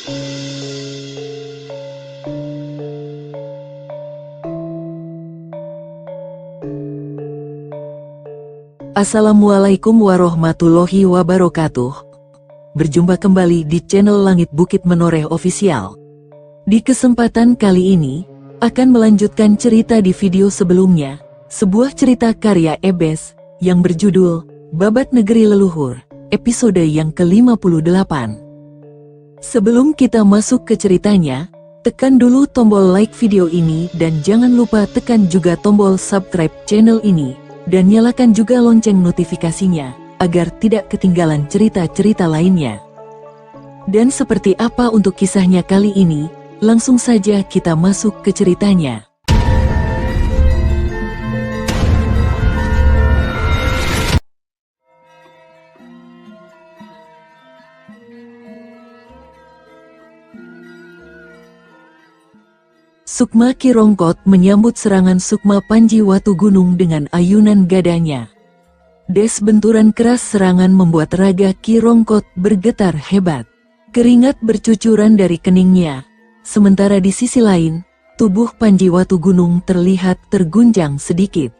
Assalamualaikum warahmatullahi wabarakatuh. Berjumpa kembali di channel Langit Bukit Menoreh Official. Di kesempatan kali ini, akan melanjutkan cerita di video sebelumnya, sebuah cerita karya Ebes, yang berjudul, Babat Negeri Leluhur, episode yang ke-58. Sebelum kita masuk ke ceritanya, tekan dulu tombol like video ini dan jangan lupa tekan juga tombol subscribe channel ini. Dan nyalakan juga lonceng notifikasinya, agar tidak ketinggalan cerita-cerita lainnya. Dan seperti apa untuk kisahnya kali ini, langsung saja kita masuk ke ceritanya. Sukma Ki Rongkot menyambut serangan Sukma Panji Watu Gunung dengan ayunan gadanya. Des benturan keras serangan membuat raga Ki Rongkot bergetar hebat. Keringat bercucuran dari keningnya. Sementara di sisi lain, tubuh Panji Watu Gunung terlihat terguncang sedikit.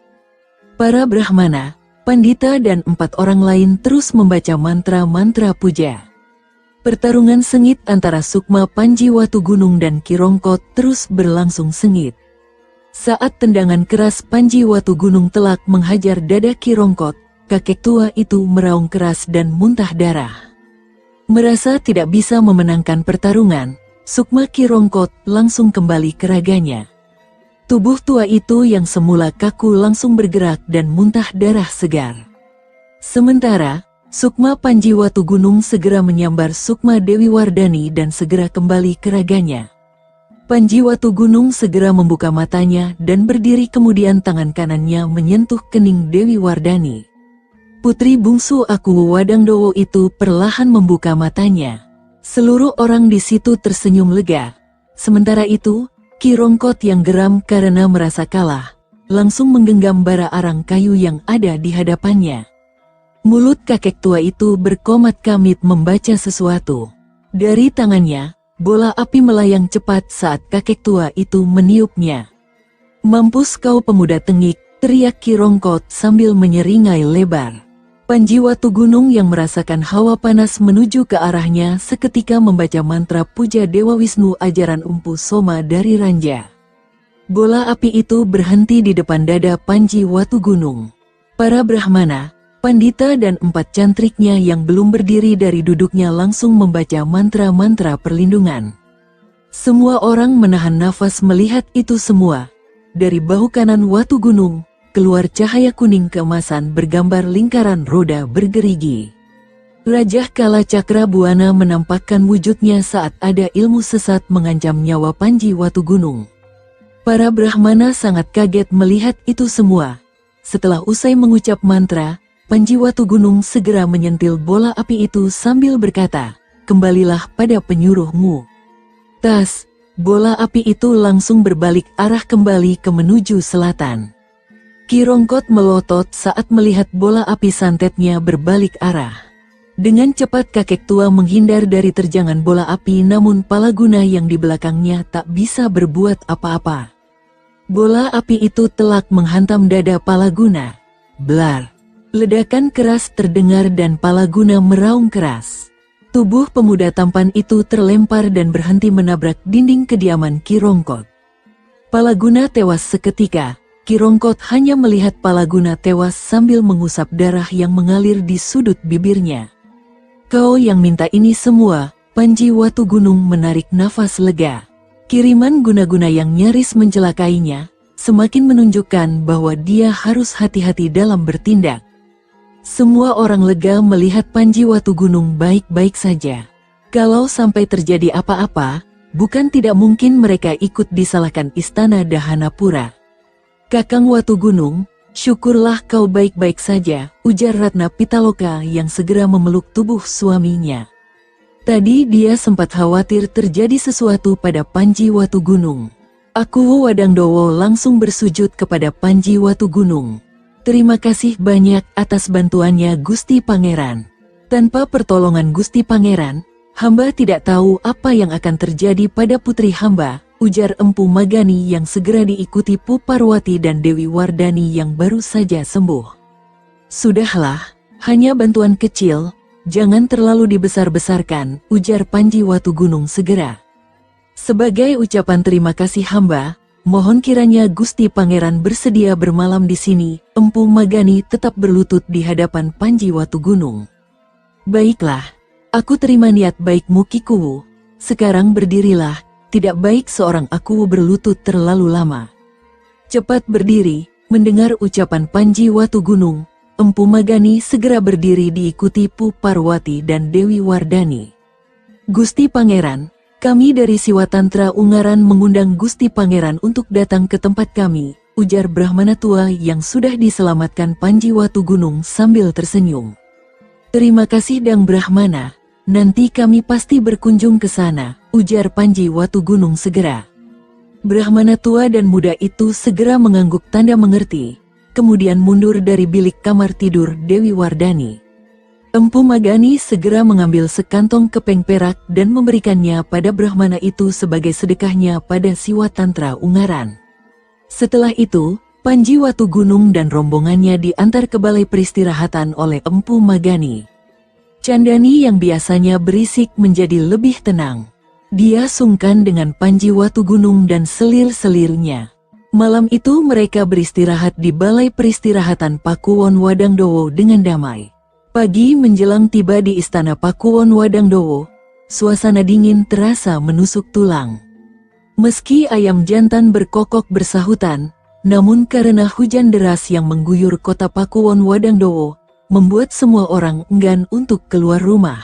Para Brahmana, Pandita dan 4 orang lain terus membaca mantra-mantra puja. Pertarungan sengit antara Sukma Panji Watu Gunung dan Ki Rongkot terus berlangsung sengit. Saat tendangan keras Panji Watu Gunung telak menghajar dada Ki Rongkot, kakek tua itu meraung keras dan muntah darah. Merasa tidak bisa memenangkan pertarungan, Sukma Ki Rongkot langsung kembali ke raganya. Tubuh tua itu yang semula kaku langsung bergerak dan muntah darah segar. Sementara, Sukma Panji Watu Gunung segera menyambar Sukma Dewi Wardani dan segera kembali ke raganya. Panji Watu Gunung segera membuka matanya dan berdiri, kemudian tangan kanannya menyentuh kening Dewi Wardani. Putri bungsu aku Wadangdowo itu perlahan membuka matanya. Seluruh orang di situ tersenyum lega. Sementara itu, Ki Rongkot yang geram karena merasa kalah, langsung menggenggam bara arang kayu yang ada di hadapannya. Mulut kakek tua itu berkomat-kamit membaca sesuatu. Dari tangannya, bola api melayang cepat saat kakek tua itu meniupnya. Mampus kau pemuda tengik, teriak Ki Rongkot sambil menyeringai lebar. Panji Watu Gunung yang merasakan hawa panas menuju ke arahnya seketika membaca mantra puja Dewa Wisnu ajaran Empu Soma dari Ranja. Bola api itu berhenti di depan dada Panji Watu Gunung. Para Brahmana, Pandita dan 4 cantriknya yang belum berdiri dari duduknya langsung membaca mantra-mantra perlindungan. Semua orang menahan nafas melihat itu semua. Dari bahu kanan Watu Gunung, keluar cahaya kuning keemasan bergambar lingkaran roda bergerigi. Raja Kala Cakra Buana menampakkan wujudnya saat ada ilmu sesat mengancam nyawa Panji Watu Gunung. Para Brahmana sangat kaget melihat itu semua. Setelah usai mengucap mantra, Panji Watu Gunung segera menyentil bola api itu sambil berkata, "Kembalilah pada penyuruhmu." Tas, bola api itu langsung berbalik arah kembali ke menuju selatan. Ki Rongkot melotot saat melihat bola api santetnya berbalik arah. Dengan cepat kakek tua menghindar dari terjangan bola api, namun Palaguna yang di belakangnya tak bisa berbuat apa-apa. Bola api itu telak menghantam dada Palaguna. Blar! Ledakan keras terdengar dan Palaguna meraung keras. Tubuh pemuda tampan itu terlempar dan berhenti menabrak dinding kediaman Ki Rongkot. Palaguna tewas seketika. Ki Rongkot hanya melihat Palaguna tewas sambil mengusap darah yang mengalir di sudut bibirnya. "Kau yang minta ini semua?" Panji Watu Gunung menarik nafas lega. Kiriman guna-guna yang nyaris mencelakainya semakin menunjukkan bahwa dia harus hati-hati dalam bertindak. Semua orang lega melihat Panji Watu Gunung baik-baik saja. Kalau sampai terjadi apa-apa, bukan tidak mungkin mereka ikut disalahkan istana Dahanapura. "Kakang Watu Gunung, syukurlah kau baik-baik saja," ujar Ratna Pitaloka yang segera memeluk tubuh suaminya. Tadi dia sempat khawatir terjadi sesuatu pada Panji Watu Gunung. Aku Wadangdowo langsung bersujud kepada Panji Watu Gunung. "Terima kasih banyak atas bantuannya Gusti Pangeran. Tanpa pertolongan Gusti Pangeran, Hamba tidak tahu apa yang akan terjadi pada putri hamba, ujar Empu Magani yang segera diikuti Pu Parwati dan Dewi Wardani yang baru saja sembuh. Sudahlah, hanya bantuan kecil, jangan terlalu dibesar-besarkan, ujar Panji Watugunung segera. Sebagai ucapan terima kasih hamba, mohon kiranya Gusti Pangeran bersedia bermalam di sini. Empu Magani tetap berlutut di hadapan Panji Watugunung. Baiklah, aku terima niat baikmu Ki Kuwu. Sekarang berdirilah, tidak baik seorang aku berlutut terlalu lama. Cepat berdiri, mendengar ucapan Panji Watugunung, Empu Magani segera berdiri diikuti Pu Parwati dan Dewi Wardani. Gusti Pangeran, kami dari Siwatantra Ungaran mengundang Gusti Pangeran untuk datang ke tempat kami, ujar Brahmana tua yang sudah diselamatkan Panji Watugunung sambil tersenyum. Terima kasih Dang Brahmana, nanti kami pasti berkunjung ke sana, ujar Panji Watugunung segera. Brahmana tua dan muda itu segera mengangguk tanda mengerti, kemudian mundur dari bilik kamar tidur Dewi Wardani. Empu Magani segera mengambil sekantong kepeng perak dan memberikannya pada Brahmana itu sebagai sedekahnya pada Siwatantra Ungaran. Setelah itu, Panji Watugunung dan rombongannya diantar ke balai peristirahatan oleh Empu Magani. Candani yang biasanya berisik menjadi lebih tenang. Dia sungkan dengan Panji Watugunung dan selir-selirnya. Malam itu mereka beristirahat di balai peristirahatan Pakuwon Wadangdowo dengan damai. Pagi menjelang tiba di istana Pakuwon Wadangdowo, suasana dingin terasa menusuk tulang. Meski ayam jantan berkokok bersahutan, namun karena hujan deras yang mengguyur kota Pakuwon Wadangdowo, membuat semua orang enggan untuk keluar rumah.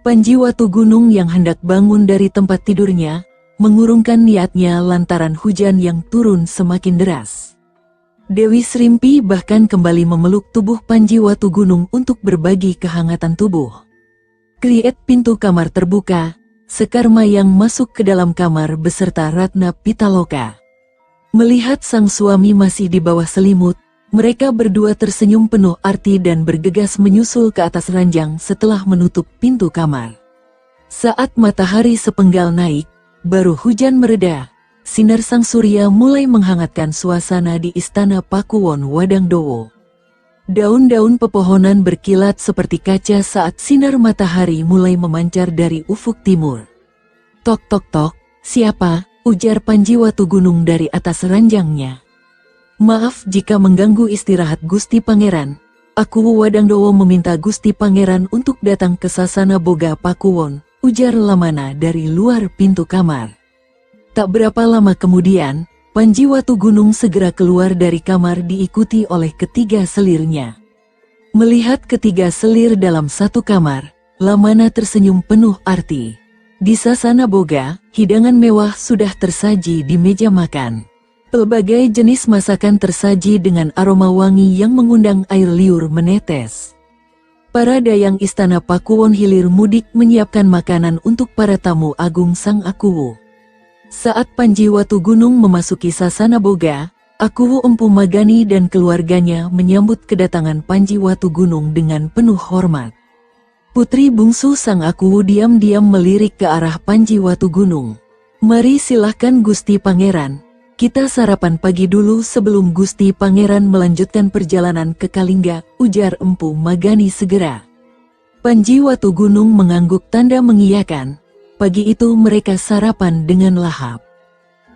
Panji Watugunung yang hendak bangun dari tempat tidurnya, mengurungkan niatnya lantaran hujan yang turun semakin deras. Dewi Srimpi bahkan kembali memeluk tubuh Panji Watugunung untuk berbagi kehangatan tubuh. Kriet pintu kamar terbuka, Sekar Mayang masuk ke dalam kamar beserta Ratna Pitaloka. Melihat sang suami masih di bawah selimut, mereka berdua tersenyum penuh arti dan bergegas menyusul ke atas ranjang setelah menutup pintu kamar. Saat matahari sepenggal naik, baru hujan mereda. Sinar sang surya mulai menghangatkan suasana di istana Pakuwon Wadangdowo. Daun-daun pepohonan berkilat seperti kaca saat sinar matahari mulai memancar dari ufuk timur. Tok tok tok, siapa? Ujar Panji Watugunung dari atas ranjangnya. Maaf jika mengganggu istirahat Gusti Pangeran. Aku Wadangdowo meminta Gusti Pangeran untuk datang ke Sasana Boga Pakuwon, ujar Lamana dari luar pintu kamar. Tak berapa lama kemudian, Panji Watugunung segera keluar dari kamar diikuti oleh ketiga selirnya. Melihat ketiga selir dalam satu kamar, Lamana tersenyum penuh arti. Di Sasana Boga, hidangan mewah sudah tersaji di meja makan. Pelbagai jenis masakan tersaji dengan aroma wangi yang mengundang air liur menetes. Para dayang istana Pakuwon hilir mudik menyiapkan makanan untuk para tamu agung Sang Akuwu. Saat Panji Watugunung memasuki Sasana Boga, Akuwu Empu Magani dan keluarganya menyambut kedatangan Panji Watugunung dengan penuh hormat. Putri bungsu Sang Akuwu diam-diam melirik ke arah Panji Watugunung. Mari silahkan Gusti Pangeran, kita sarapan pagi dulu sebelum Gusti Pangeran melanjutkan perjalanan ke Kalingga, ujar Empu Magani segera. Panji Watugunung mengangguk tanda mengiyakan. Pagi itu mereka sarapan dengan lahap.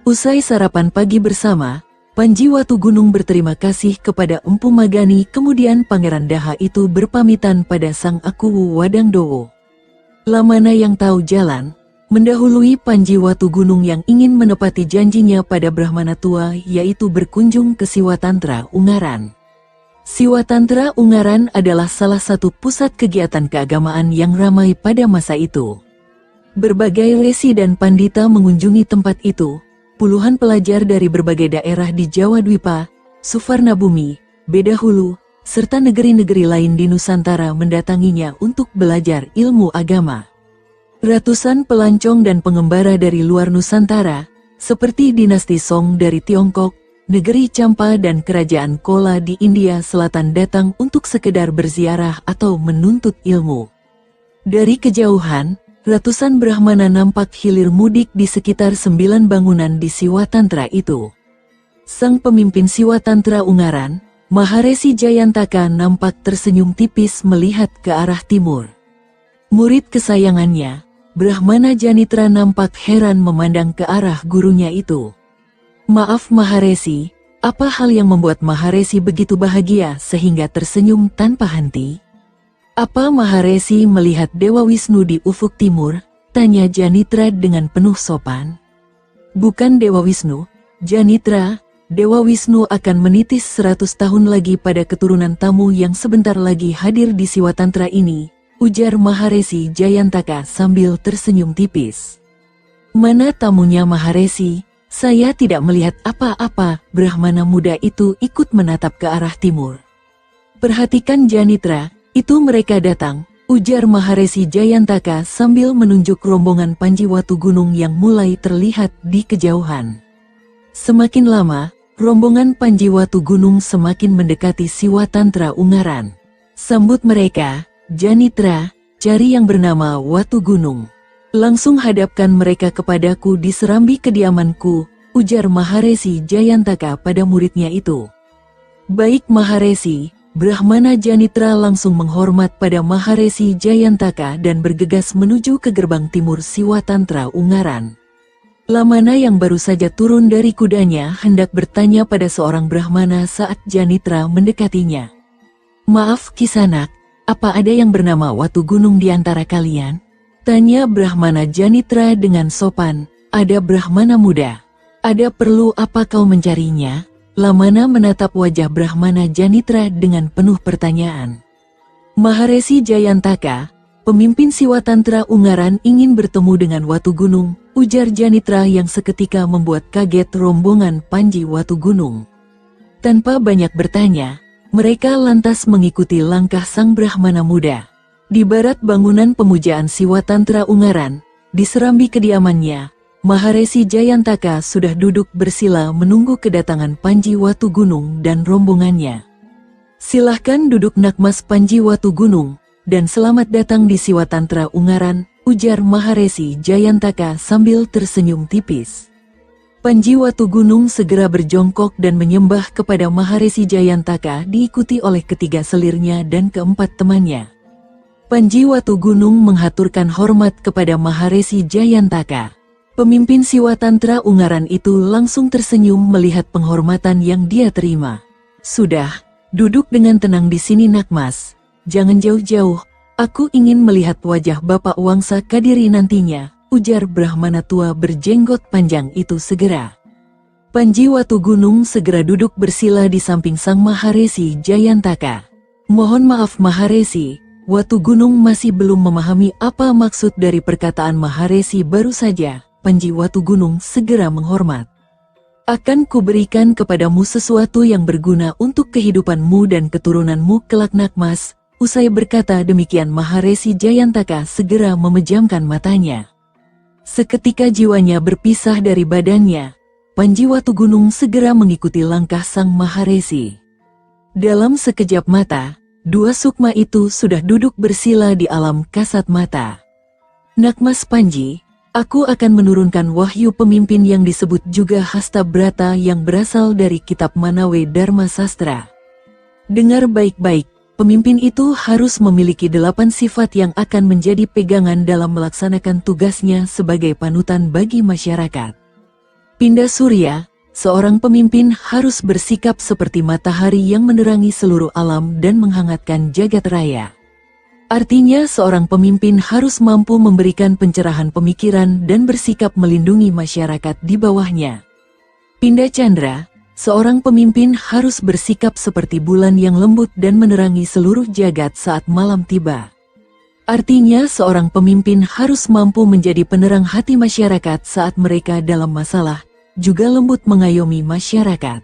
Usai sarapan pagi bersama, Panji Watugunung berterima kasih kepada Empu Magani, kemudian Pangeran Daha itu berpamitan pada Sang Akuwu Wadangdowo. Lamana yang tahu jalan, mendahului Panji Watugunung yang ingin menepati janjinya pada Brahmana tua, yaitu berkunjung ke Siwatantra Ungaran. Siwatantra Ungaran adalah salah satu pusat kegiatan keagamaan yang ramai pada masa itu. Berbagai resi dan pandita mengunjungi tempat itu. Puluhan pelajar dari berbagai daerah di Jawa Dwipa, Suvarnabumi, Bedahulu, serta negeri-negeri lain di Nusantara mendatanginya untuk belajar ilmu agama. Ratusan pelancong dan pengembara dari luar Nusantara, seperti dinasti Song dari Tiongkok, negeri Champa dan kerajaan Kola di India Selatan datang untuk sekedar berziarah atau menuntut ilmu. Dari kejauhan, ratusan Brahmana nampak hilir mudik di sekitar 9 bangunan di Siwatantra itu. Sang pemimpin Siwatantra Ungaran, Maharesi Jayantaka nampak tersenyum tipis melihat ke arah timur. Murid kesayangannya, Brahmana Janitra nampak heran memandang ke arah gurunya itu. "Maaf Maharesi, apa hal yang membuat Maharesi begitu bahagia sehingga tersenyum tanpa henti?" "Apa Maharesi melihat Dewa Wisnu di ufuk timur?" tanya Janitra dengan penuh sopan. "Bukan Dewa Wisnu, Janitra. Dewa Wisnu akan menitis 100 tahun lagi pada keturunan tamu yang sebentar lagi hadir di Siwatantra ini," ujar Maharesi Jayantaka sambil tersenyum tipis. "Mana tamunya Maharesi? Saya tidak melihat apa-apa." Brahmana muda itu ikut menatap ke arah timur. "Perhatikan Janitra, itu mereka datang," ujar Maharesi Jayantaka sambil menunjuk rombongan Panji Watu Gunung yang mulai terlihat di kejauhan. Semakin lama, rombongan Panji Watu Gunung semakin mendekati Siwatantra Ungaran. "Sambut mereka, Janitra, cari yang bernama Watu Gunung. Langsung hadapkan mereka kepadaku di serambi kediamanku," ujar Maharesi Jayantaka pada muridnya itu. "Baik Maharesi." Brahmana Janitra langsung menghormat pada Maharesi Jayantaka dan bergegas menuju ke gerbang timur Siwatantra Ungaran. Lamana yang baru saja turun dari kudanya hendak bertanya pada seorang Brahmana saat Janitra mendekatinya. "Maaf Kisanak, apa ada yang bernama Watu Gunung di antara kalian?" tanya Brahmana Janitra dengan sopan. "Ada Brahmana muda. Ada perlu apa kau mencarinya?" Lamana menatap wajah Brahmana Janitra dengan penuh pertanyaan. "Maharesi Jayantaka, pemimpin Siwatantra Ungaran ingin bertemu dengan Watu Gunung," ujar Janitra yang seketika membuat kaget rombongan Panji Watu Gunung. Tanpa banyak bertanya, mereka lantas mengikuti langkah sang Brahmana muda. Di barat bangunan pemujaan Siwatantra Ungaran, di serambi kediamannya, Maharesi Jayantaka sudah duduk bersila menunggu kedatangan Panji Watu Gunung dan rombongannya. "Silahkan duduk nak Mas Panji Watu Gunung, dan selamat datang di Siwatantra Ungaran," ujar Maharesi Jayantaka sambil tersenyum tipis. Panji Watu Gunung segera berjongkok dan menyembah kepada Maharesi Jayantaka diikuti oleh ketiga selirnya dan keempat temannya. Panji Watu Gunung menghaturkan hormat kepada Maharesi Jayantaka. Pemimpin Siwatantra Ungaran itu langsung tersenyum melihat penghormatan yang dia terima. "Sudah, duduk dengan tenang di sini nak Mas. Jangan jauh-jauh, aku ingin melihat wajah Bapak Wangsa Kadiri nantinya," ujar Brahmana tua berjenggot panjang itu segera. Panji Watu Gunung segera duduk bersila di samping sang Maharesi Jayantaka. "Mohon maaf Maharesi, Watu Gunung masih belum memahami apa maksud dari perkataan Maharesi baru saja." Panji Watu Gunung segera menghormat. "Akan kuberikan kepadamu sesuatu yang berguna untuk kehidupanmu dan keturunanmu kelak nak Mas." Usai berkata demikian Maharesi Jayantaka segera memejamkan matanya. Seketika jiwanya berpisah dari badannya. Panji Watu Gunung segera mengikuti langkah sang Maharesi. Dalam sekejap mata, dua sukma itu sudah duduk bersila di alam kasat mata. "Nak Mas Panji, aku akan menurunkan wahyu pemimpin yang disebut juga Hasta Brata yang berasal dari kitab Manawe Dharma Sastra. Dengar baik-baik, pemimpin itu harus memiliki 8 sifat yang akan menjadi pegangan dalam melaksanakan tugasnya sebagai panutan bagi masyarakat. Pinda Surya, seorang pemimpin harus bersikap seperti matahari yang menerangi seluruh alam dan menghangatkan jagat raya. Artinya seorang pemimpin harus mampu memberikan pencerahan pemikiran dan bersikap melindungi masyarakat di bawahnya. Pinda Chandra, seorang pemimpin harus bersikap seperti bulan yang lembut dan menerangi seluruh jagat saat malam tiba. Artinya seorang pemimpin harus mampu menjadi penerang hati masyarakat saat mereka dalam masalah, juga lembut mengayomi masyarakat.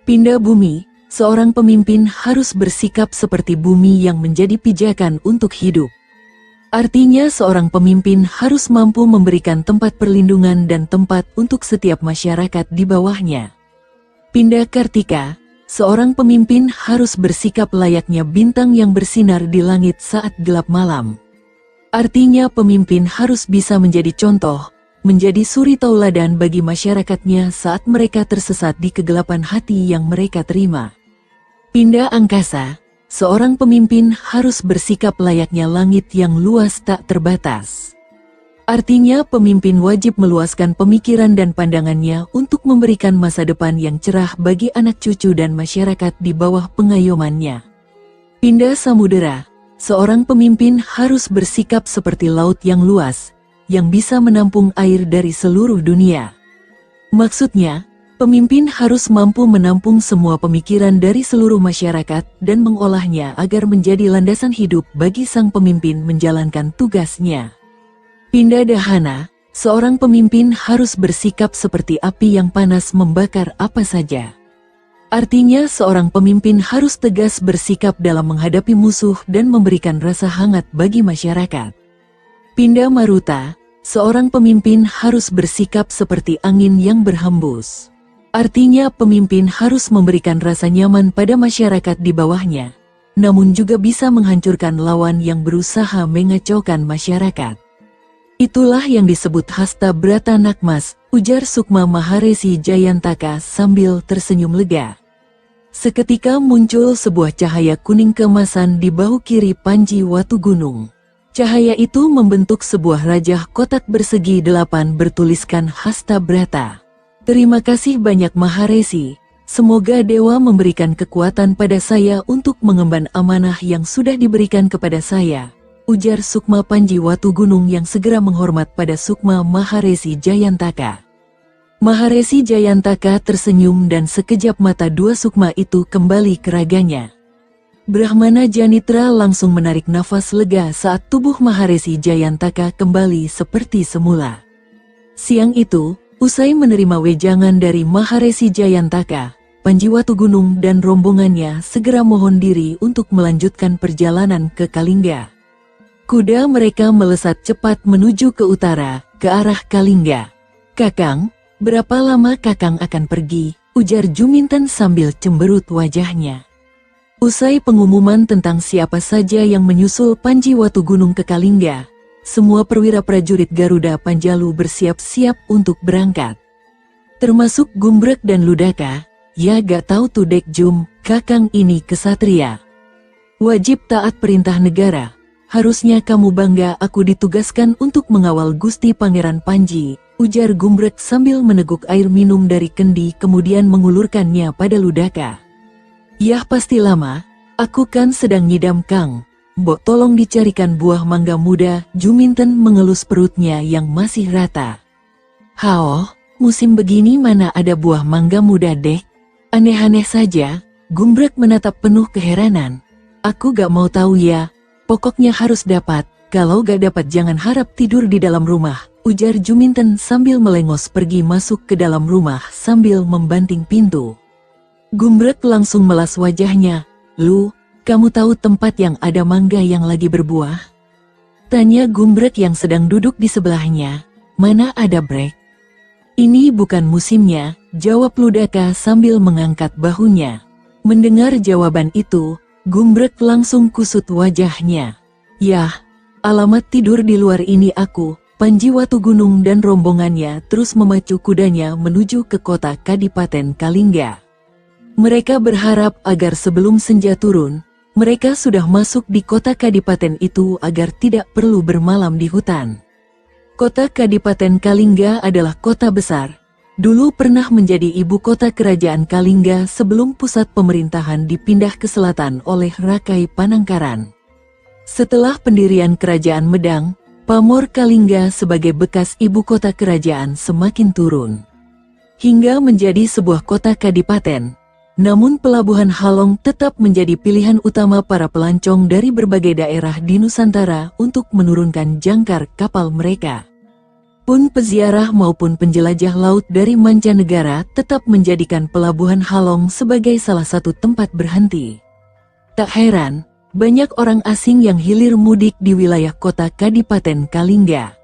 Pinda Bumi, seorang pemimpin harus bersikap seperti bumi yang menjadi pijakan untuk hidup. Artinya seorang pemimpin harus mampu memberikan tempat perlindungan dan tempat untuk setiap masyarakat di bawahnya. Pinda Kartika, seorang pemimpin harus bersikap layaknya bintang yang bersinar di langit saat gelap malam. Artinya pemimpin harus bisa menjadi contoh, menjadi suri tauladan bagi masyarakatnya saat mereka tersesat di kegelapan hati yang mereka terima. Pindah angkasa, seorang pemimpin harus bersikap layaknya langit yang luas tak terbatas. Artinya pemimpin wajib meluaskan pemikiran dan pandangannya untuk memberikan masa depan yang cerah bagi anak cucu dan masyarakat di bawah pengayomannya. Pindah samudera, seorang pemimpin harus bersikap seperti laut yang luas, yang bisa menampung air dari seluruh dunia. Maksudnya, pemimpin harus mampu menampung semua pemikiran dari seluruh masyarakat dan mengolahnya agar menjadi landasan hidup bagi sang pemimpin menjalankan tugasnya. Pindah dahana, seorang pemimpin harus bersikap seperti api yang panas membakar apa saja. Artinya seorang pemimpin harus tegas bersikap dalam menghadapi musuh dan memberikan rasa hangat bagi masyarakat. Pindah maruta, seorang pemimpin harus bersikap seperti angin yang berhembus. Artinya pemimpin harus memberikan rasa nyaman pada masyarakat di bawahnya, namun juga bisa menghancurkan lawan yang berusaha mengacaukan masyarakat. Itulah yang disebut Hasta Brata Nakmas, ujar Sukma Maharesi Jayantaka sambil tersenyum lega. Seketika muncul sebuah cahaya kuning keemasan di bahu kiri Panji Watugunung. Cahaya itu membentuk sebuah rajah kotak bersegi 8 bertuliskan Hasta Brata. Terima kasih banyak Maharesi, semoga dewa memberikan kekuatan pada saya untuk mengemban amanah yang sudah diberikan kepada saya, ujar Sukma Panji Watugunung yang segera menghormat pada Sukma Maharesi Jayantaka. Maharesi Jayantaka tersenyum dan sekejap mata dua Sukma itu kembali ke raganya. Brahmana Janitra langsung menarik nafas lega saat tubuh Maharesi Jayantaka kembali seperti semula. Siang itu, usai menerima wejangan dari Maharesi Jayantaka, Panji Watugunung dan rombongannya segera mohon diri untuk melanjutkan perjalanan ke Kalingga. Kuda mereka melesat cepat menuju ke utara, ke arah Kalingga. "Kakang, berapa lama Kakang akan pergi?" ujar Juminten sambil cemberut wajahnya. Usai pengumuman tentang siapa saja yang menyusul Panji Watugunung ke Kalingga, semua perwira prajurit Garuda Panjalu bersiap-siap untuk berangkat. Termasuk Gumbrek dan Ludaka. "Ya gak tahu tuh Dek Jum, Kakang ini kesatria. Wajib taat perintah negara. Harusnya kamu bangga aku ditugaskan untuk mengawal Gusti Pangeran Panji," ujar Gumbrek sambil meneguk air minum dari kendi kemudian mengulurkannya pada Ludaka. "Yah pasti lama, aku kan sedang ngidam Kang. Mbok tolong dicarikan buah mangga muda," Juminten mengelus perutnya yang masih rata. "Hao, musim begini mana ada buah mangga muda Dek? Aneh-aneh saja," Gumbrek menatap penuh keheranan. "Aku gak mau tahu ya. Pokoknya harus dapat, kalau gak dapat jangan harap tidur di dalam rumah," ujar Juminten sambil melengos pergi masuk ke dalam rumah sambil membanting pintu. Gumbrek langsung melas wajahnya. "Lu, kamu tahu tempat yang ada mangga yang lagi berbuah?" tanya Gumbrek yang sedang duduk di sebelahnya. "Mana ada Brek?" "Ini bukan musimnya," jawab Ludaka sambil mengangkat bahunya. Mendengar jawaban itu, Gumbrek langsung kusut wajahnya. "Yah, alamat tidur di luar ini aku." Panji Watugunung dan rombongannya terus memacu kudanya menuju ke kota Kadipaten Kalingga. Mereka berharap agar sebelum senja turun, mereka sudah masuk di kota Kadipaten itu agar tidak perlu bermalam di hutan. Kota Kadipaten Kalingga adalah kota besar. Dulu pernah menjadi ibu kota kerajaan Kalingga sebelum pusat pemerintahan dipindah ke selatan oleh Rakai Panangkaran. Setelah pendirian kerajaan Medang, pamor Kalingga sebagai bekas ibu kota kerajaan semakin turun, hingga menjadi sebuah kota kadipaten. Namun pelabuhan Halong tetap menjadi pilihan utama para pelancong dari berbagai daerah di Nusantara untuk menurunkan jangkar kapal mereka. Pun peziarah maupun penjelajah laut dari mancanegara tetap menjadikan pelabuhan Halong sebagai salah satu tempat berhenti. Tak heran, banyak orang asing yang hilir mudik di wilayah kota Kadipaten Kalingga.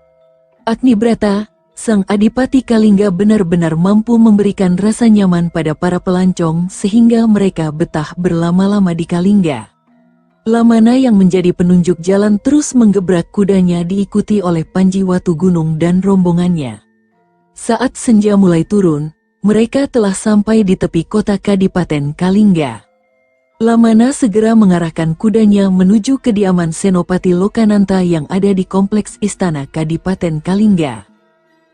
Agnibrata, sang Adipati Kalingga benar-benar mampu memberikan rasa nyaman pada para pelancong sehingga mereka betah berlama-lama di Kalingga. Lamana yang menjadi penunjuk jalan terus menggebrak kudanya diikuti oleh Panji Watugunung dan rombongannya. Saat senja mulai turun, mereka telah sampai di tepi kota Kadipaten Kalingga. Lamana segera mengarahkan kudanya menuju kediaman Senopati Lokananta yang ada di kompleks Istana Kadipaten Kalingga.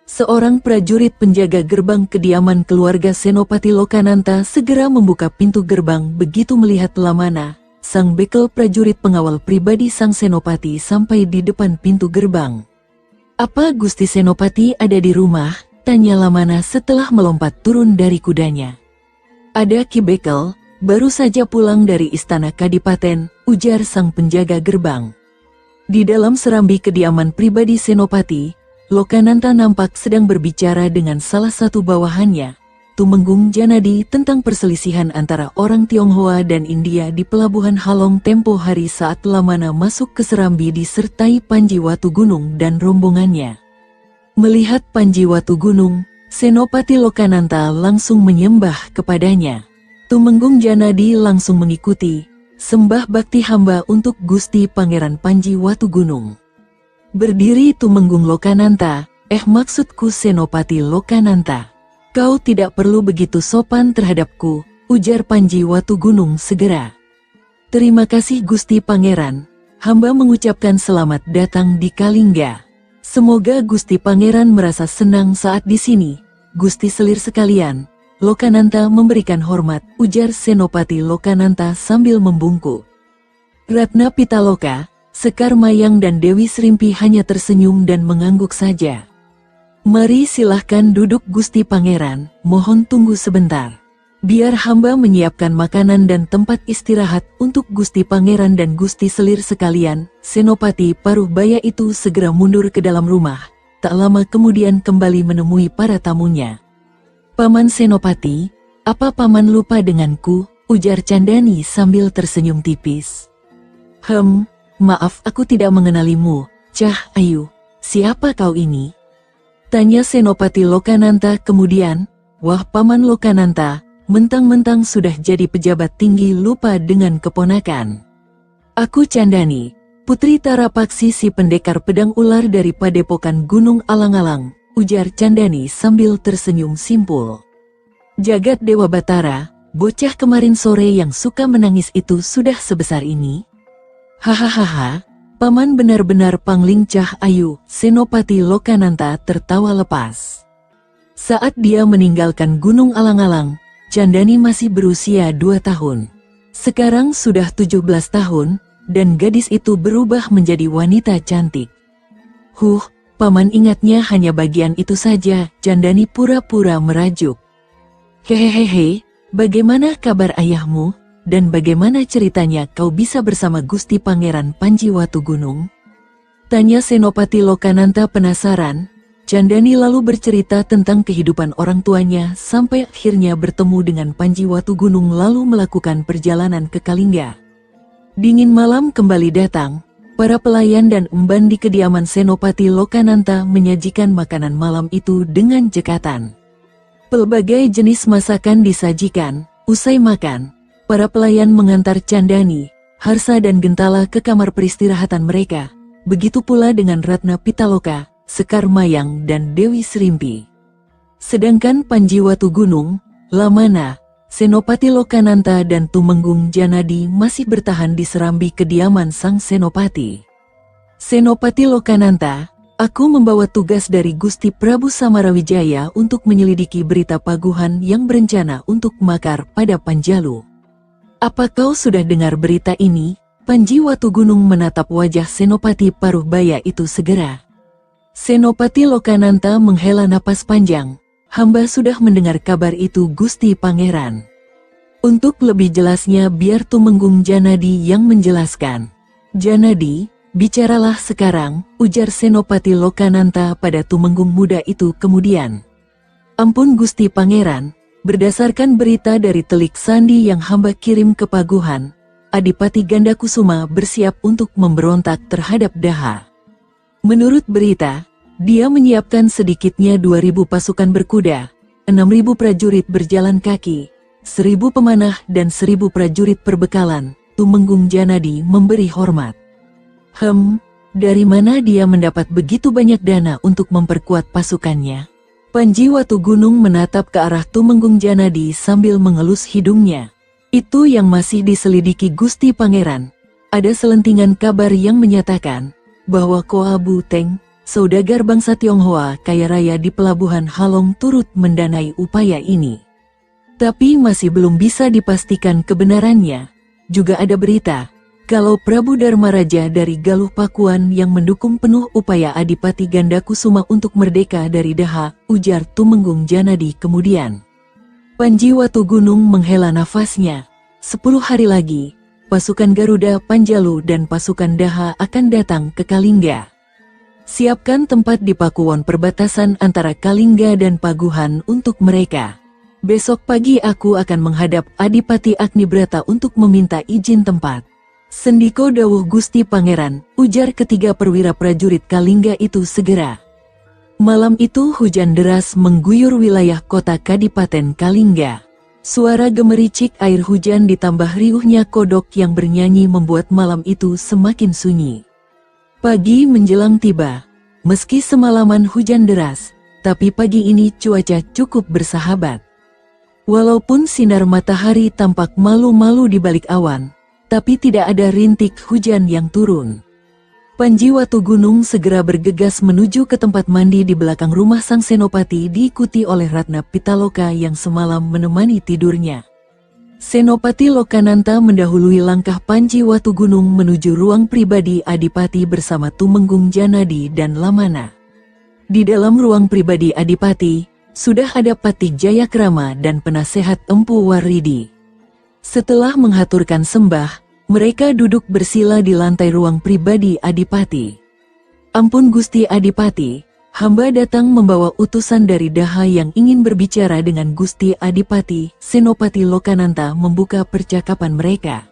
Seorang prajurit penjaga gerbang kediaman keluarga Senopati Lokananta segera membuka pintu gerbang begitu melihat Lamana, sang bekel prajurit pengawal pribadi sang Senopati sampai di depan pintu gerbang. "Apa Gusti Senopati ada di rumah?" tanya Lamana setelah melompat turun dari kudanya. "Ada Ki Bekel, baru saja pulang dari Istana Kadipaten," ujar sang penjaga gerbang. Di dalam serambi kediaman pribadi Senopati, Lokananta nampak sedang berbicara dengan salah satu bawahannya, Tumenggung Janadi, tentang perselisihan antara orang Tionghoa dan India di pelabuhan Halong tempo hari saat Lamana masuk ke serambi disertai Panji Watugunung dan rombongannya. Melihat Panji Watugunung, Senopati Lokananta langsung menyembah kepadanya. Tumenggung Janadi langsung mengikuti, "Sembah bakti hamba untuk Gusti Pangeran Panji Watugunung." Berdiri Tumenggung Lokananta, maksudku Senopati Lokananta. "Kau tidak perlu begitu sopan terhadapku," ujar Panji Watugunung segera. "Terima kasih Gusti Pangeran, hamba mengucapkan selamat datang di Kalingga. Semoga Gusti Pangeran merasa senang saat di sini, Gusti selir sekalian." Lokananta memberikan hormat, ujar Senopati Lokananta sambil membungkuk. Ratna Pitaloka, Sekar Mayang dan Dewi Srimpi hanya tersenyum dan mengangguk saja. "Mari silahkan duduk Gusti Pangeran, mohon tunggu sebentar. Biar hamba menyiapkan makanan dan tempat istirahat untuk Gusti Pangeran dan Gusti selir sekalian." Senopati Paruhbaya itu segera mundur ke dalam rumah, tak lama kemudian kembali menemui para tamunya. "Paman Senopati, apa paman lupa denganku?" ujar Candani sambil tersenyum tipis. Maaf aku tidak mengenalimu, Cah Ayu. Siapa kau ini?" tanya Senopati Lokananta kemudian. "Wah Paman Lokananta, mentang-mentang sudah jadi pejabat tinggi lupa dengan keponakan. Aku Candani, putri Tarapaksi si pendekar pedang ular dari Padepokan Gunung Alang-alang," ujar Candani sambil tersenyum simpul. "Jagat Dewa Batara, bocah kemarin sore yang suka menangis itu sudah sebesar ini?" "Hahaha, Paman benar-benar pangling Cah Ayu." Senopati Lokananta tertawa lepas. Saat dia meninggalkan Gunung Alang-alang, Candani masih berusia 2 tahun. Sekarang sudah 17 tahun, dan gadis itu berubah menjadi wanita cantik. Paman ingatnya hanya bagian itu saja," Candani pura-pura merajuk. "Hehehe, bagaimana kabar ayahmu? Dan bagaimana ceritanya kau bisa bersama Gusti Pangeran Panji Watugunung?" tanya Senopati Lokananta penasaran. Candani lalu bercerita tentang kehidupan orang tuanya sampai akhirnya bertemu dengan Panji Watugunung lalu melakukan perjalanan ke Kalingga. Dingin malam kembali datang, para pelayan dan emban di kediaman Senopati Lokananta menyajikan makanan malam itu dengan cekatan. Pelbagai jenis masakan disajikan. Usai makan, para pelayan mengantar Candani, Harsa dan Gentala ke kamar peristirahatan mereka. Begitu pula dengan Ratna Pitaloka, Sekar Mayang dan Dewi Srimpi. Sedangkan Panji Watugunung, Lamana, Senopati Lokananta dan Tumenggung Janadi masih bertahan di serambi kediaman sang Senopati. "Senopati Lokananta, aku membawa tugas dari Gusti Prabu Samarawijaya untuk menyelidiki berita Paguhan yang berencana untuk makar pada Panjalu. Apa kau sudah dengar berita ini?" Panji Watugunung menatap wajah Senopati Paruhbaya itu segera. Senopati Lokananta menghela napas panjang. "Hamba sudah mendengar kabar itu Gusti Pangeran." Untuk lebih jelasnya biar Tumenggung Janadi yang menjelaskan. "Janadi, bicaralah sekarang," ujar Senopati Lokananta pada Tumenggung muda itu kemudian. "Ampun Gusti Pangeran, berdasarkan berita dari Telik Sandi yang hamba kirim ke Paguhan, Adipati Gandakusuma bersiap untuk memberontak terhadap Daha. Menurut berita, dia menyiapkan sedikitnya 2.000 pasukan berkuda, 6.000 prajurit berjalan kaki, 1.000 pemanah dan 1.000 prajurit perbekalan, Tumenggung Janadi memberi hormat. Dari mana dia mendapat begitu banyak dana untuk memperkuat pasukannya? Panji Watugunung menatap ke arah Tumenggung Janadi sambil mengelus hidungnya. Itu yang masih diselidiki Gusti Pangeran. Ada selentingan kabar yang menyatakan bahwa Koa Buteng, saudagar bangsa Tionghoa kaya raya di pelabuhan Halong turut mendanai upaya ini. Tapi masih belum bisa dipastikan kebenarannya. Juga ada berita kalau Prabu Dharmaraja dari Galuh Pakuan yang mendukung penuh upaya Adipati Gandakusuma untuk merdeka dari Daha, ujar Tumenggung Janadi kemudian. Panji Watugunung menghela nafasnya. 10 hari lagi, pasukan Garuda Panjalu dan pasukan Daha akan datang ke Kalingga. Siapkan tempat di Pakuwon perbatasan antara Kalingga dan Paguhan untuk mereka. Besok pagi aku akan menghadap Adipati Agnibrata untuk meminta izin tempat. Sendiko dawuh Gusti Pangeran, ujar ketiga perwira prajurit Kalingga itu segera. Malam itu hujan deras mengguyur wilayah kota Kadipaten Kalingga. Suara gemericik air hujan ditambah riuhnya kodok yang bernyanyi membuat malam itu semakin sunyi. Pagi menjelang tiba. Meski semalaman hujan deras, tapi pagi ini cuaca cukup bersahabat. Walaupun sinar matahari tampak malu-malu di balik awan, tapi tidak ada rintik hujan yang turun. Panji Watugunung segera bergegas menuju ke tempat mandi di belakang rumah sang senopati diikuti oleh Ratna Pitaloka yang semalam menemani tidurnya. Senopati Lokananta mendahului langkah Panji Watugunung menuju ruang pribadi Adipati bersama Tumenggung Janadi dan Lamana. Di dalam ruang pribadi Adipati, sudah ada Patih Jayakrama dan penasehat Empu Waridi. Setelah menghaturkan sembah, mereka duduk bersila di lantai ruang pribadi Adipati. Ampun Gusti Adipati, hamba datang membawa utusan dari Daha yang ingin berbicara dengan Gusti Adipati. Senopati Lokananta membuka percakapan mereka.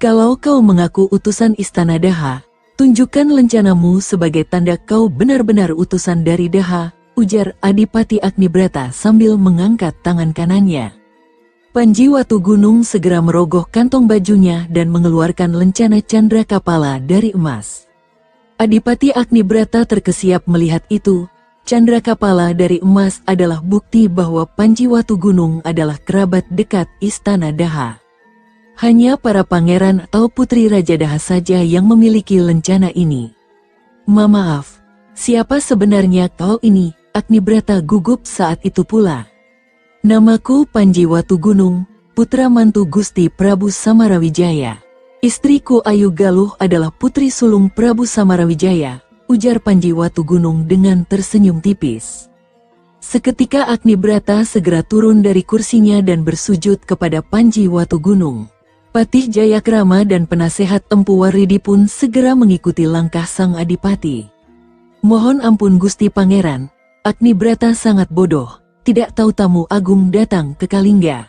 Kalau kau mengaku utusan istana Daha, tunjukkan lencanamu sebagai tanda kau benar-benar utusan dari Daha, ujar Adipati Agnibrata sambil mengangkat tangan kanannya. Panji Watugunung segera merogoh kantong bajunya dan mengeluarkan lencana candra kapala dari emas. Adipati Agnibrata terkesiap melihat itu. Candra kapala dari emas adalah bukti bahwa Panji Watugunung adalah kerabat dekat istana Daha. Hanya para pangeran atau putri Raja Daha saja yang memiliki lencana ini. Maaf, siapa sebenarnya kau ini? Agnibrata gugup saat itu pula. Namaku Panji Watugunung, putra mantu Gusti Prabu Samarawijaya. Istriku Ayu Galuh adalah putri sulung Prabu Samarawijaya, ujar Panji Watugunung dengan tersenyum tipis. Seketika Agnibrata segera turun dari kursinya dan bersujud kepada Panji Watugunung. Patih Jayakrama dan penasehat Empu Waridi pun segera mengikuti langkah sang adipati. Mohon ampun Gusti Pangeran, Agnibrata sangat bodoh. Tidak tahu tamu agung datang ke Kalingga.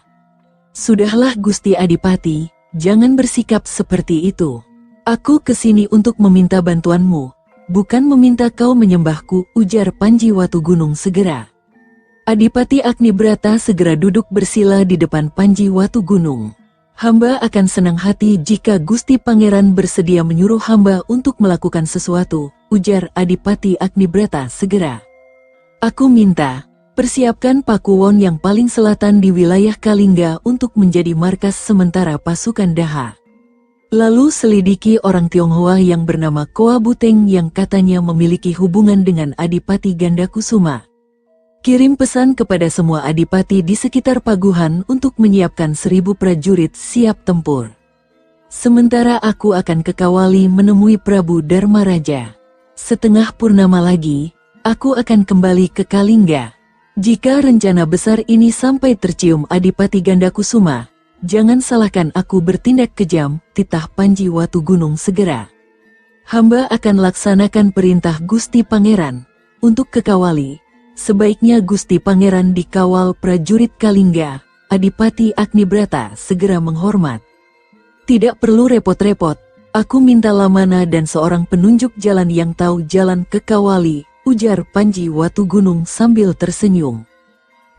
Sudahlah Gusti Adipati, jangan bersikap seperti itu. Aku kesini untuk meminta bantuanmu, bukan meminta kau menyembahku, ujar Panji Watugunung segera. Adipati Agnibrata segera duduk bersila di depan Panji Watugunung. Hamba akan senang hati jika Gusti Pangeran bersedia menyuruh hamba untuk melakukan sesuatu, ujar Adipati Agnibrata segera. Aku minta, persiapkan Pakuwon yang paling selatan di wilayah Kalingga untuk menjadi markas sementara pasukan Daha. Lalu selidiki orang Tionghoa yang bernama Koa Buteng yang katanya memiliki hubungan dengan Adipati Gandakusuma. Kirim pesan kepada semua adipati di sekitar Paguhan untuk menyiapkan 1000 prajurit siap tempur. Sementara aku akan ke Kawali menemui Prabu Dharmaraja. Setengah purnama lagi, aku akan kembali ke Kalingga. Jika rencana besar ini sampai tercium Adipati Gandakusuma, jangan salahkan aku bertindak kejam, titah Panji Watugunung segera. Hamba akan laksanakan perintah Gusti Pangeran. Untuk ke Kawali, sebaiknya Gusti Pangeran dikawal prajurit Kalingga. Adipati Agnibrata segera menghormat. Tidak perlu repot-repot, aku minta Lamana dan seorang penunjuk jalan yang tahu jalan ke Kawali, ujar Panji Watugunung sambil tersenyum.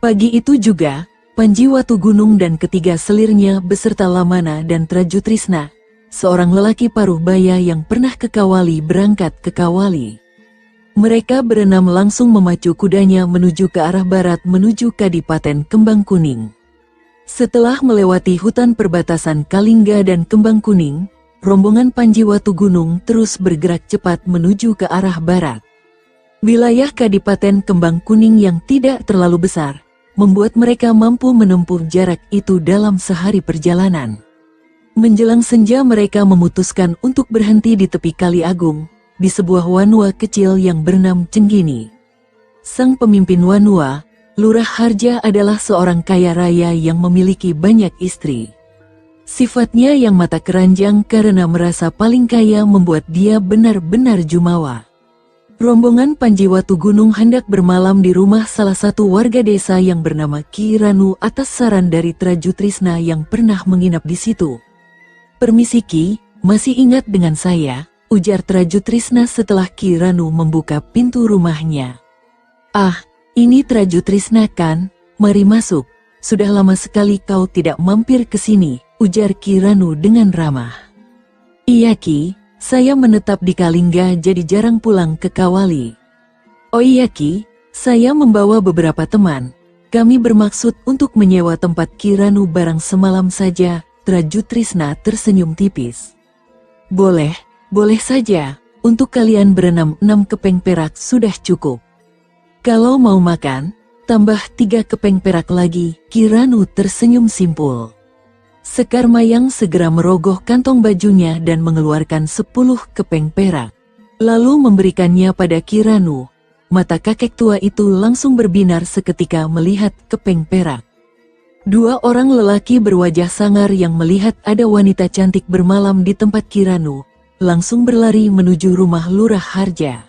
Pagi itu juga, Panji Watugunung dan ketiga selirnya beserta Lamana dan Trajutrisna, seorang lelaki paruh baya yang pernah ke Kawali, berangkat ke Kawali. Mereka berenam langsung memacu kudanya menuju ke arah barat menuju Kadipaten Kembang Kuning. Setelah melewati hutan perbatasan Kalingga dan Kembang Kuning, rombongan Panji Watugunung terus bergerak cepat menuju ke arah barat. Wilayah Kadipaten Kembang Kuning yang tidak terlalu besar membuat mereka mampu menempuh jarak itu dalam sehari perjalanan. Menjelang senja mereka memutuskan untuk berhenti di tepi Kali Agung, di sebuah wanua kecil yang bernama Cenggini. Sang pemimpin wanua, Lurah Harja, adalah seorang kaya raya yang memiliki banyak istri. Sifatnya yang mata keranjang karena merasa paling kaya membuat dia benar-benar jumawa. Rombongan Panji Watugunung hendak bermalam di rumah salah satu warga desa yang bernama Ki Ranu atas saran dari Trajutrisna yang pernah menginap di situ. "Permisi Ki, masih ingat dengan saya?" ujar Trajutrisna setelah Ki Ranu membuka pintu rumahnya. "Ah, ini Trajutrisna kan? Mari masuk. Sudah lama sekali kau tidak mampir ke sini," ujar Ki Ranu dengan ramah. "Iya Ki, saya menetap di Kalingga jadi jarang pulang ke Kawali." "Oh iya Ki, saya membawa beberapa teman. Kami bermaksud untuk menyewa tempat Ki Ranu barang semalam saja." Trajutrisna tersenyum tipis. Boleh saja. Untuk kalian berenam 6 kepeng perak sudah cukup. Kalau mau makan, tambah 3 kepeng perak lagi." Ki Ranu tersenyum simpul. Sekar Mayang segera merogoh kantong bajunya dan mengeluarkan 10 kepeng perak. Lalu memberikannya pada Ki Ranu. Mata kakek tua itu langsung berbinar seketika melihat kepeng perak. 2 orang lelaki berwajah sangar yang melihat ada wanita cantik bermalam di tempat Ki Ranu, langsung berlari menuju rumah Lurah Harja.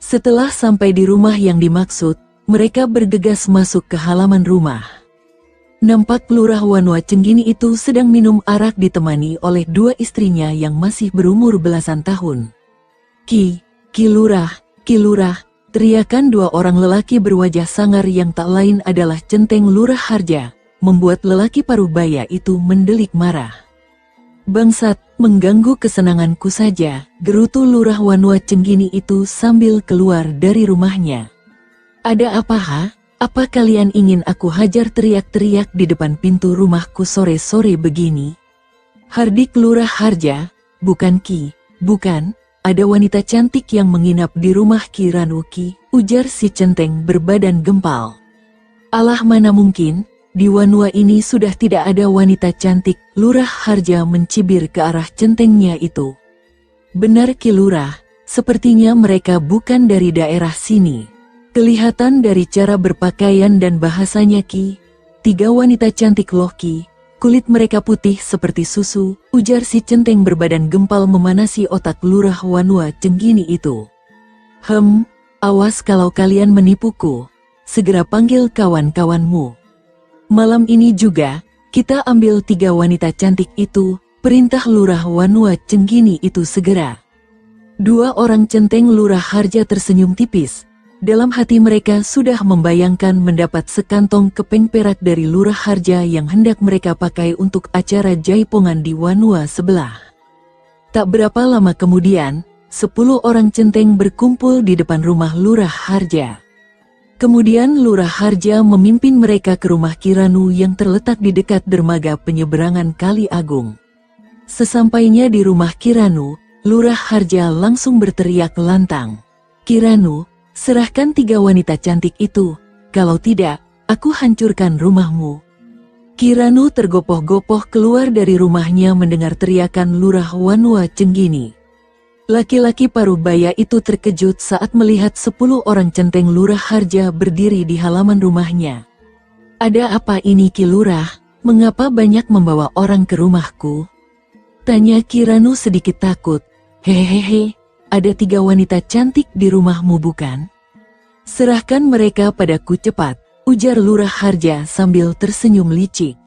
Setelah sampai di rumah yang dimaksud, mereka bergegas masuk ke halaman rumah. Nampak Lurah Wanua Cenggini itu sedang minum arak ditemani oleh 2 istrinya yang masih berumur belasan tahun. Ki Lurah, teriakan 2 orang lelaki berwajah sangar yang tak lain adalah Centeng Lurah Harja, membuat lelaki paruh baya itu mendelik marah. "Bangsat, mengganggu kesenanganku saja," gerutu Lurah Wanua Cenggini itu sambil keluar dari rumahnya. "Ada apa ha? Apa kalian ingin aku hajar?" teriak-teriak di depan pintu rumahku sore-sore begini. "Hardik Lurah Harja, bukan Ki, bukan, ada wanita cantik yang menginap di rumah Ki Ranu Ki," ujar si Centeng berbadan gempal. "Alah, mana mungkin, di wanua ini sudah tidak ada wanita cantik." Lurah Harja mencibir ke arah centengnya itu. "Benar Ki Lurah, sepertinya mereka bukan dari daerah sini. Kelihatan dari cara berpakaian dan bahasanya Ki. 3 wanita cantik loh Ki, kulit mereka putih seperti susu," ujar si Centeng berbadan gempal memanasi otak Lurah Wanua Cenggini itu. Awas kalau kalian menipuku, segera panggil kawan-kawanmu. Malam ini juga, kita ambil 3 wanita cantik itu," perintah Lurah Wanua Cenggini itu segera. 2 orang Centeng Lurah Harja tersenyum tipis. Dalam hati mereka sudah membayangkan mendapat sekantong kepeng perak dari Lurah Harja yang hendak mereka pakai untuk acara jaipongan di wanua sebelah. Tak berapa lama kemudian, 10 orang Centeng berkumpul di depan rumah Lurah Harja. Kemudian Lurah Harja memimpin mereka ke rumah Ki Ranu yang terletak di dekat dermaga penyeberangan Kali Agung. Sesampainya di rumah Ki Ranu, Lurah Harja langsung berteriak lantang, "Ki Ranu, serahkan 3 wanita cantik itu, kalau tidak, aku hancurkan rumahmu." Ki Ranu tergopoh-gopoh keluar dari rumahnya mendengar teriakan Lurah Wanua Cenggini. Laki-laki paruh baya itu terkejut saat melihat 10 orang Centeng Lurah Harja berdiri di halaman rumahnya. "Ada apa ini Ki Lurah? Mengapa banyak membawa orang ke rumahku?" tanya Ki Ranu sedikit takut. "Hehehe, ada 3 wanita cantik di rumahmu bukan? Serahkan mereka padaku cepat," ujar Lurah Harja sambil tersenyum licik.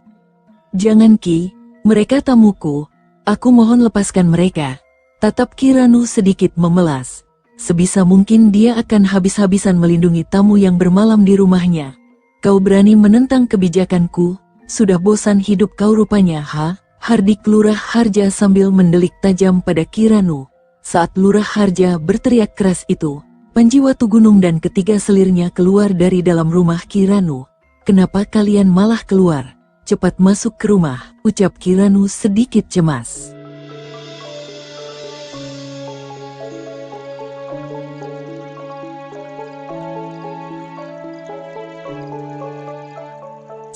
"Jangan Ki, mereka tamuku, aku mohon lepaskan mereka," tatap Ki Ranu sedikit memelas. Sebisa mungkin dia akan habis-habisan melindungi tamu yang bermalam di rumahnya. Kau berani menentang kebijakanku? Sudah bosan hidup kau rupanya, ha? Hardik Lurah Harja sambil mendelik tajam pada Kiranu. Saat Lurah Harja berteriak keras itu, Panji Watugunung dan ketiga selirnya keluar dari dalam rumah Kiranu. Kenapa kalian malah keluar? Cepat masuk ke rumah, ucap Kiranu sedikit cemas.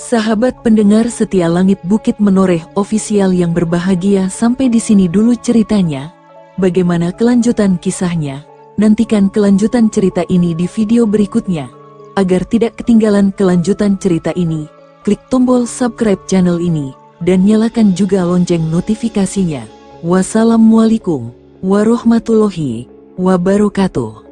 Sahabat pendengar setia Langit Bukit Menoreh ofisial yang berbahagia, sampai di sini dulu ceritanya. Bagaimana kelanjutan kisahnya? Nantikan kelanjutan cerita ini di video berikutnya. Agar tidak ketinggalan kelanjutan cerita ini, klik tombol subscribe channel ini dan nyalakan juga lonceng notifikasinya. Wassalamualaikum warahmatullahi wabarakatuh.